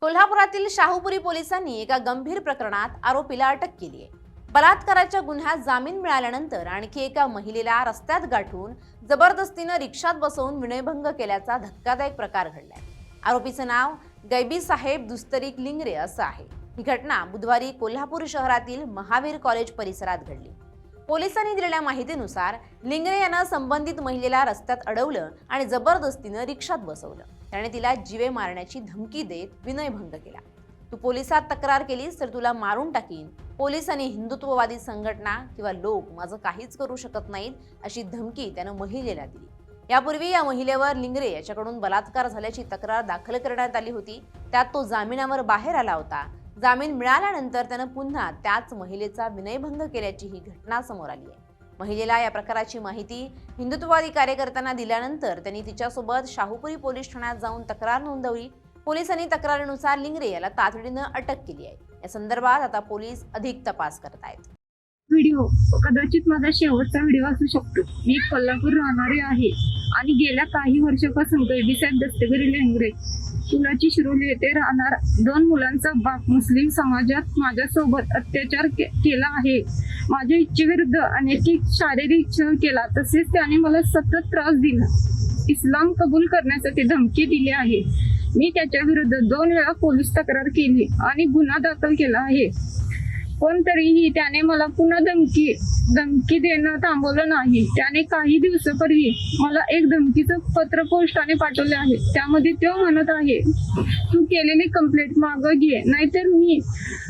कोल्हापुरातील शाहूपुरी पोलिसांनी एका गंभीर प्रकरणात आरोपीला अटक केली आहे। बलात्काराच्या गुन्ह्यात जामीन मिळाल्यानंतर आणखी एका महिलेला रस्त्यात गाठून जबरदस्तीने रिक्षात बसवून विनयभंग केल्याचा धक्कादायक प्रकार घडलाय। आरोपीचं नाव गैबीसाहेब दुस्तरीक लिंगरे असं आहे। ही घटना बुधवारी कोल्हापूर शहरातील महावीर कॉलेज परिसरात घडली। पोलिसांनी दिलेल्या माहितीनुसार लिंगरे यांना संबंधित महिलेला रस्त्यात अडवलं आणि जबरदस्तीने रिक्षात बसवलं। त्याने तिला जीवे मारण्याची धमकी देत विनयभंग केला। तू पोलिसात तक्रार केलीस तर तुला मारून टाकीन, पोलिसांनी हिंदुत्ववादी संघटना किंवा लोक माझं काहीच करू शकत नाहीत अशी धमकी त्यानं महिलेला दिली। यापूर्वी या महिलेवर लिंगरे याच्याकडून बलात्कार झाल्याची तक्रार दाखल करण्यात आली होती। त्यात तो जामिनावर बाहेर आला होता। जामीन मिळाल्यानंतर त्यानं पुन्हा त्याच महिलेचा विनयभंग केल्याची ही घटना समोर आली आहे। महिलेला या प्रकाराची माहिती हिंदुत्ववादी कार्यकर्त्यांना दिल्यानंतर त्यांनी तिच्यासोबत शाहूपुरी पोलीस ठाण्यात जाऊन तक्रार नोंदवली। पोलिसांनी तक्रारीनुसार लिंगरे याला तातडीनं अटक केली आहे। या संदर्भात आता पोलीस अधिक तपास करत आहेत। व्हिडिओ कदाचित माझा शेवटचा व्हिडिओ असू शकतो। मी कोल्हापूर राहणारी आहे आणि गेल्या काही वर्षापासून गैबीसाहेब दुस्तरीक लिंगरे पुलाची शिरोली येथे राहणार 2 मुलांचा बाप मुस्लिम समाजात माझ्यासोबत अत्याचार केला आहे। माझ्या इच्छेविरुद्ध अनेक शारीरिक छळ केला, तसेच त्याने मला सतत त्रास दिला। इस्लाम कबूल करण्यासाठी धमकी दिली आहे। मी त्याच्या विरुद्ध 2 वेळा पोलीस तक्रार केली आणि गुन्हा दाखल केला आहे, पण तरीही त्याने मला पुन्हा धमकी देणं थांबवलं नाही। त्याने काही दिवसापूर्वी मला एक धमकीचं पत्र पोस्टाने पाठवले आहे। त्यामध्ये तो म्हणत आहे, तू केलेली कंप्लेंट मागं घे, नाहीतर मी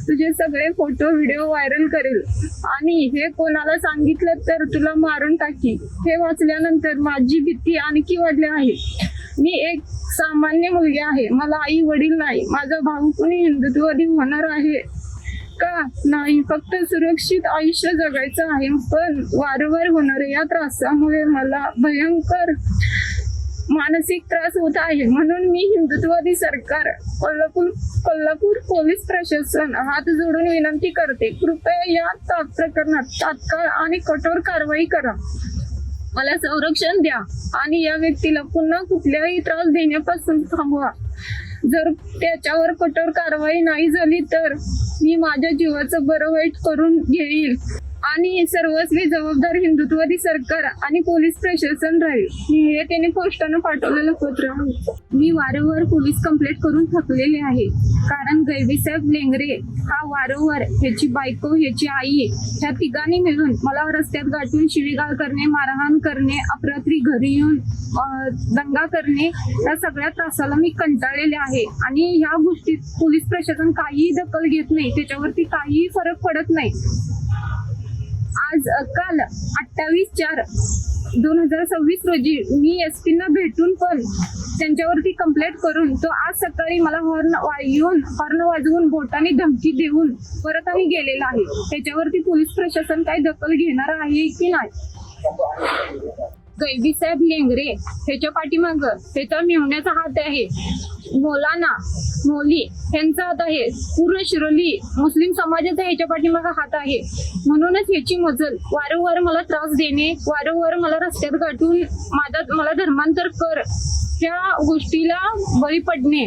तुझे सगळे फोटो व्हिडिओ व्हायरल करेल आणि हे कोणाला सांगितलं तर तुला मारून टाकी। हे वाचल्यानंतर माझी भीती आणखी वाढली आहे। मी एक सामान्य मुलगी आहे, मला आई वडील नाही। माझा भाऊ कोणी हिंदुत्ववादी होणार आहे का? नाही, फक्त सुरक्षित आयुष्य जगायचं आहे। पण वारंवार होणाऱ्या या त्रासामुळे मला भयंकर मानसिक त्रास होत आहे। म्हणून मी हिंदुत्ववादी सरकार, कोल्हापूर पोलीस प्रशासन हात जोडून विनंती करते, कृपया या प्रकरणात तात्काळ आणि कठोर कारवाई करा। मला संरक्षण द्या आणि या व्यक्तीला पुन्हा कुठल्याही त्रास देण्यापासून थांबवा। जर त्याच्यावर कठोर कारवाई नाही झाली तर मी माझ्या जीवाचं बरं वाईट करून घेईल आणि सर्वस्वी जबाबदार हिंदुत्ववादी सरकार आणि पोलीस प्रशासन राहील। हे त्याने पोस्टानं पाठवलेलं पत्र आहे। मी वारंवार पोलीस कंप्लेंट करून थकलेले आहे, कारण गैबीसाहेब लिंगरे हा वारंवार ह्याची बायको, ह्याची आई ह्या तिघांनी मिळून मला रस्त्यात गाठून शिवीगाळ करणे, मारहाण करणे, अपरात्री घरी येऊन दंगा करणे, या सगळ्या त्रासाला मी कंटाळलेले आहे आणि ह्या गोष्टीत पोलीस प्रशासन काहीही दखल घेत नाही, त्याच्यावरती काहीही फरक पडत नाही। आज काल 28/4/2026 रोजी मी SP ना भेटून पण त्यांच्यावरती कंप्लेंट करून तो आज सकाळी मला हॉर्न वाजवून बोटाने धमकी देऊन परत आम्ही गेलेला आहे। त्याच्यावरती पोलीस प्रशासन काही दखल घेणार आहे की नाही? गैबीसाहेब लिंगरे ह्याच्या पाठीमाग त्याचा मिळवण्याचा हात आहे, मोली यांचा हात आहे, पूर्ण शिरोली मुस्लिम समाजाचा ह्याच्या पाठीमाग हात आहे। म्हणूनच ह्याची मजल वारंवार मला त्रास देणे, वारंवार मला रस्त्यात गाठून मला धर्मांतर कर, ह्या गोष्टीला बळी पडणे,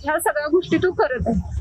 ह्या सगळ्या गोष्टी तो करत आहे।